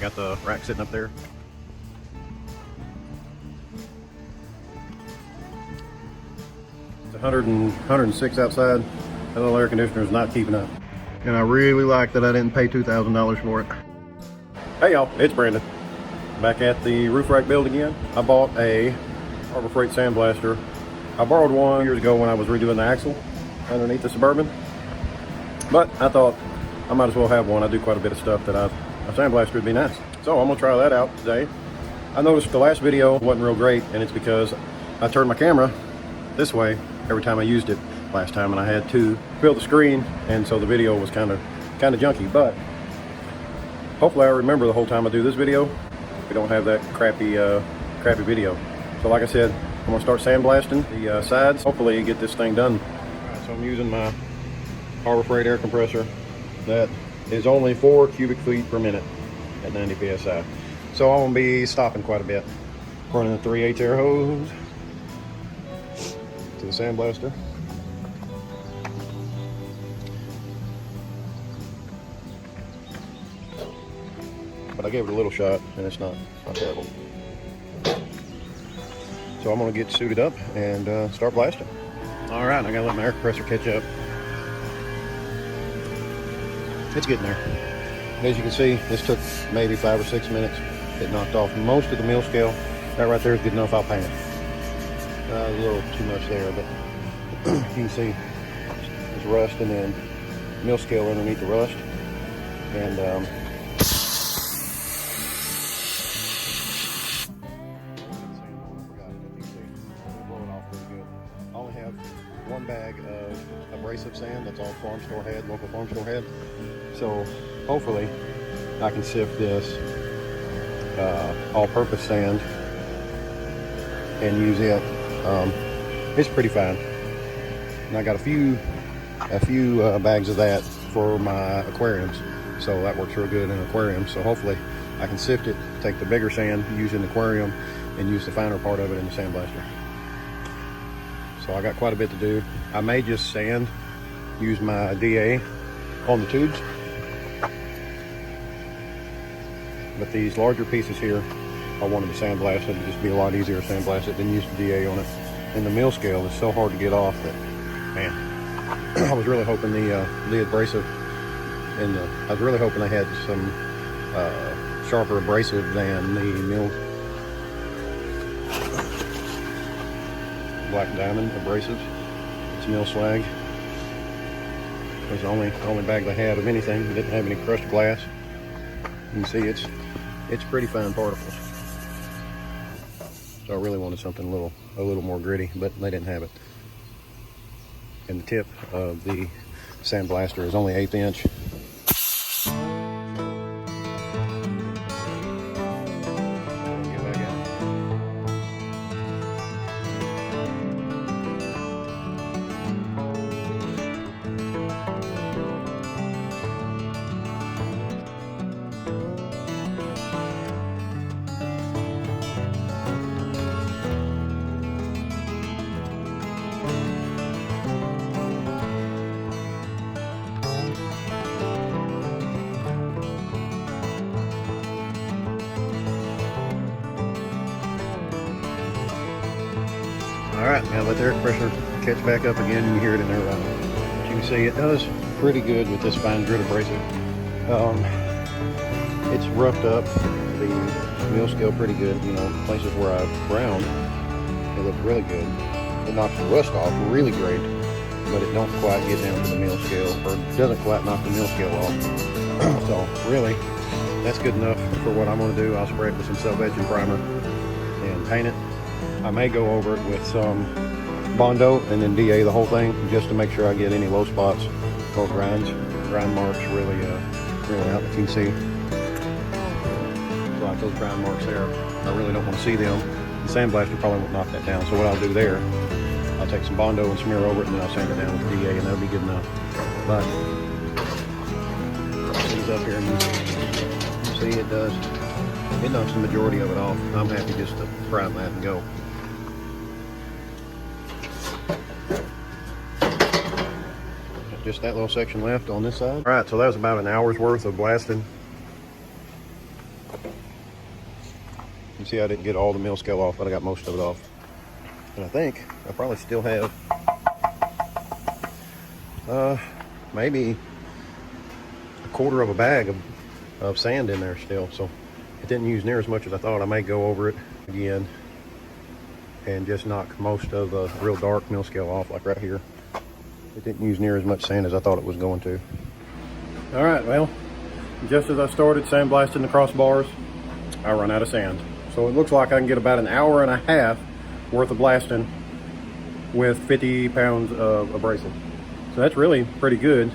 got the rack sitting up there. It's 106 outside. That little air conditioner is not keeping up. And I really like that I didn't pay $2,000 for it. Hey y'all, it's Brandon. Back at the roof rack build again. I bought a Harbor Freight sandblaster. I borrowed one years ago when I was redoing the axle underneath the Suburban. But I thought I might as well have one. I do quite a bit of stuff that a sandblaster would be nice. So I'm gonna try that out today. I noticed the last video wasn't real great, and it's because I turned my camera this way every time I used it last time, and I had to fill the screen, and so the video was kind of junky. But hopefully I remember the whole time I do this video, we don't have that crappy video. So like I said, I'm gonna start sandblasting the sides. Hopefully get this thing done. All right, so I'm using my Harbor Freight air compressor that is only 4 cubic feet per minute at 90 psi. So I'm gonna be stopping quite a bit. Running the 3/8 air hose to the sandblaster. But I gave it a little shot and it's not terrible. So I'm gonna get suited up and start blasting. All right, I gotta let my air compressor catch up. It's getting there. As you can see, this took maybe 5 or 6 minutes. It knocked off most of the mill scale. That right there is good enough, I'll paint it. A little too much there, but you can see it's rust and then mill scale underneath the rust. And I only have 1 bag of abrasive sand. That's all farm store head, local farm store head. So hopefully I can sift this all-purpose sand and use it. It's pretty fine. And I got a few bags of that for my aquariums. So that works real good in aquariums. So hopefully I can sift it, take the bigger sand, use it in the aquarium, and use the finer part of it in the sandblaster. So I got quite a bit to do. I may just use my DA on the tubes. But these larger pieces here, I wanted to sandblast it. It'd just be a lot easier to sandblast it than use the DA on it. And the mill scale is so hard to get off that, man, I was really hoping the abrasive and I was really hoping they had some sharper abrasive than the mill Black Diamond abrasives. It's mill slag. It was the only bag they had of anything. It didn't have any crushed glass. You can see it's pretty fine particles. So I really wanted something a little more gritty, but they didn't have it. And the tip of the sandblaster is only 1/8 inch. Alright, now let the air compressor catch back up again and you hear it in there running. As you can see, it does pretty good with this fine grit abrasive. It's roughed up the mill scale pretty good. You know, places where I've ground, it looks really good. It knocks the rust off really great, but it don't quite get down to the mill scale, or doesn't quite knock the mill scale off. So really, that's good enough for what I'm going to do. I'll spray it with some self-etching primer and paint it. I may go over it with some Bondo and then DA the whole thing just to make sure I get any low spots or grind marks really out. You can see, like those grind marks there, I really don't want to see them. The sandblaster probably won't knock that down. So what I'll do there, I'll take some Bondo and smear over it, and then I'll sand it down with DA, and that'll be good enough. But these up here, and you see it knocks the majority of it off. I'm happy just to prime that and go. Just that little section left on this side. All right, so that was about an hour's worth of blasting. You see I didn't get all the mill scale off, but I got most of it off. And I think I probably still have maybe a quarter of a bag of sand in there still. So it didn't use near as much as I thought. I may go over it again and just knock most of the real dark mill scale off, like right here. It didn't use near as much sand as I thought it was going to. All right, well, just as I started sandblasting the crossbars, I run out of sand. So it looks like I can get about an hour and a half worth of blasting with 50 pounds of abrasive. So that's really pretty good.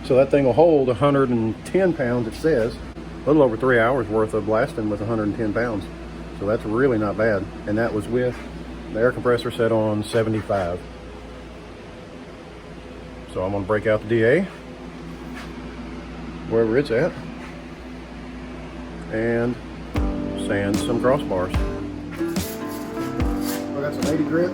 So that thing will hold 110 pounds, it says. A little over 3 hours worth of blasting with 110 pounds. So that's really not bad. And that was with the air compressor set on 75. So I'm gonna break out the DA, wherever it's at, and sand some crossbars. I got some 80 grit.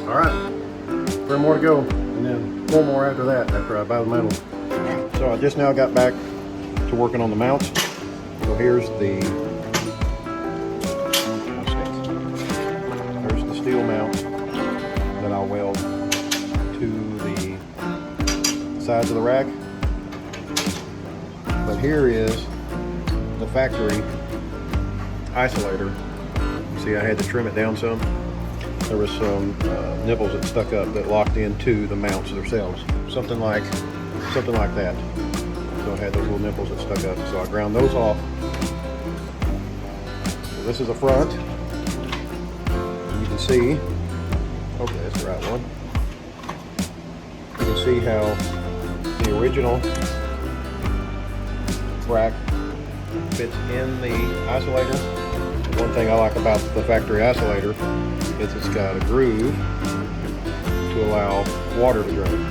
All right, 3 more to go, and then 4 more after that, after I buy the metal. So I just now got back to working on the mounts. So here's the steel mount that I'll weld to the sides of the rack. But here is the factory isolator. You see I had to trim it down some. There was some nipples that stuck up that locked into the mounts themselves. Something like that. So I had those little nipples that stuck up. So I ground those off. So this is the front. And you can see, hopefully that's the right one. You can see how the original rack fits in the isolator. One thing I like about the factory isolator is it's got a groove to allow water to drain.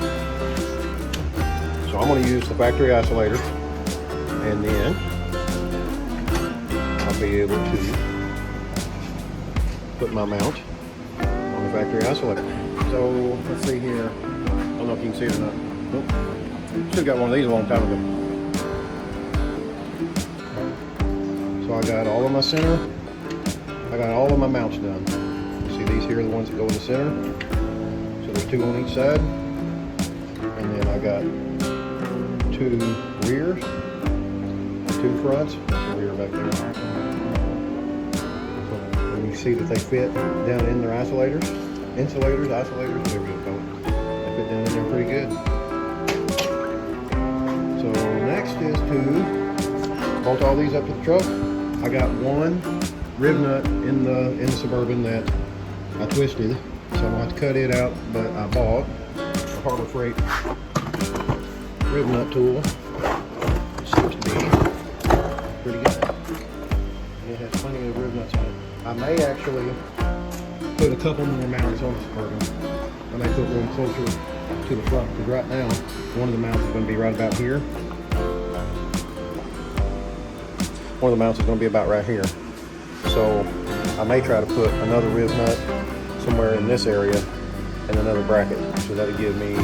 So I'm going to use the factory isolator, and then I'll be able to put my mount on the factory isolator. So let's see here. I don't know if you can see it or not. Nope. Should have got one of these a long time ago. So I got all of my center. I got all of my mounts done. You see these here are the ones that go in the center. So there's 2 on each side. And then I got 2 rears, 2 fronts. That's the rear back there. So when you see that they fit down in their isolators, whatever you call it, they fit down in there pretty good. So next is to bolt all these up to the truck. I got 1 rib nut in the Suburban that I twisted, so I'm gonna have to cut it out, but I bought a Harbor Freight rib nut tool. It seems to be pretty good. It has plenty of rib nuts on it. I may actually put a couple more mounts on the Suburban. I may put one closer to the front, because right now one of the mounts is going to be right about here. One of the mounts is going to be about right here. So I may try to put another rib nut somewhere in this area and another bracket. So that'll give me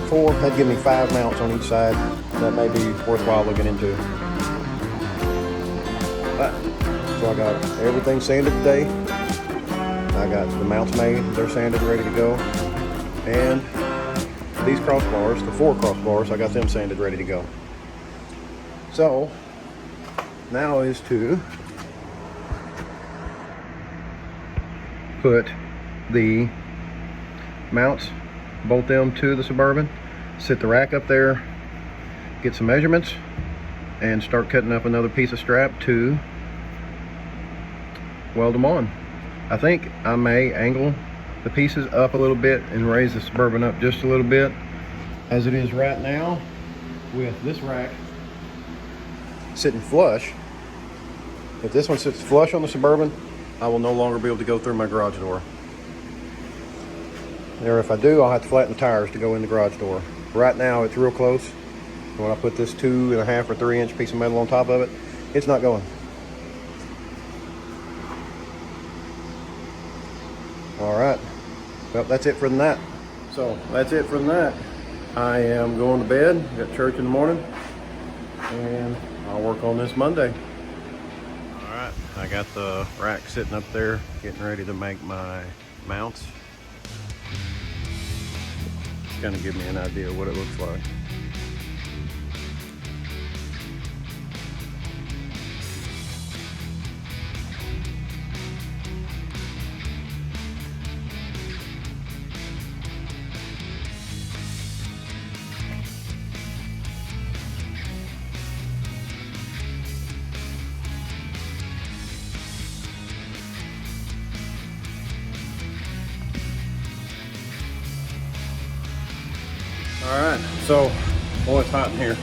4, that'd give me 5 mounts on each side. That may be worthwhile looking into. So I got everything sanded today. I got the mounts made, they're sanded, ready to go. And these crossbars, the 4 crossbars, I got them sanded, ready to go. So now is to put the mounts, bolt them to the Suburban, sit the rack up there, get some measurements, and start cutting up another piece of strap to weld them on. I think I may angle the pieces up a little bit and raise the Suburban up just a little bit, as it is right now with this rack sitting flush. If this one sits flush on the Suburban, I will no longer be able to go through my garage door. Or if I do, I'll have to flatten the tires to go in the garage door. Right now it's real close, When I put this 2.5 or 3 inch piece of metal on top of it, it's not going. All right, well, that's it from that. So that's it from that. I am going to bed, got church in the morning, and I'll work on this Monday. All right, I got the rack sitting up there, getting ready to make my mounts. It's gonna give me an idea of what it looks like. All right, so, boy, it's hot in here.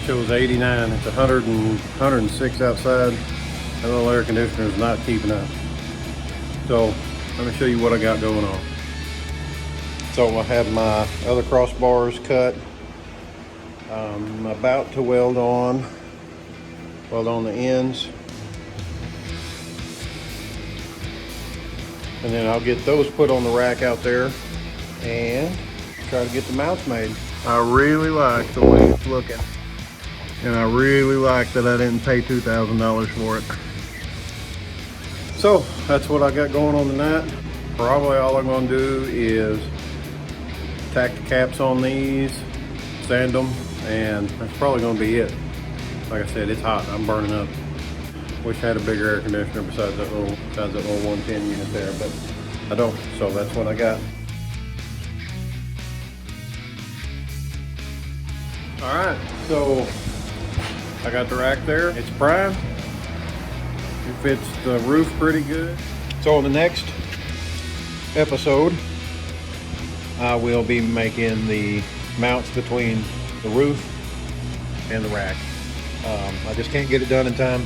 Shows 89, it's 106 outside. That little air conditioner is not keeping up. So, let me show you what I got going on. So I have my other crossbars cut. I'm about to weld on the ends. And then I'll get those put on the rack out there and try to get the mounts made. I really like the way it's looking, and I really like that I didn't pay $2,000 for it. So that's what I got going on tonight. Probably all I'm going to do is tack the caps on these, sand them, and that's probably going to be it. Like I said, it's hot. I'm burning up. Wish I had a bigger air conditioner besides that little 110 unit there, but I don't. So that's what I got. All right, so I got the rack there. It's primed. It fits the roof pretty good. So in the next episode, I will be making the mounts between the roof and the rack. I just can't get it done in time.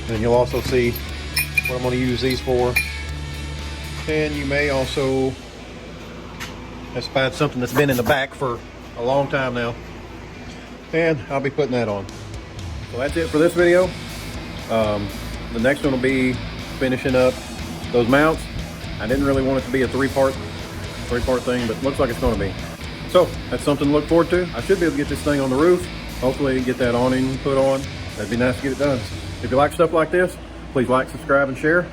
And you'll also see what I'm going to use these for. And you may also have spied something that's been in the back for a long time now. And I'll be putting that on. So that's it for this video. The next one will be finishing up those mounts. I didn't really want it to be a three-part thing, but looks like it's going to be. So that's something to look forward to. I should be able to get this thing on the roof. Hopefully get that awning put on. That'd be nice to get it done. If you like stuff like this, please like, subscribe, and share.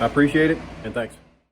I appreciate it, and thanks.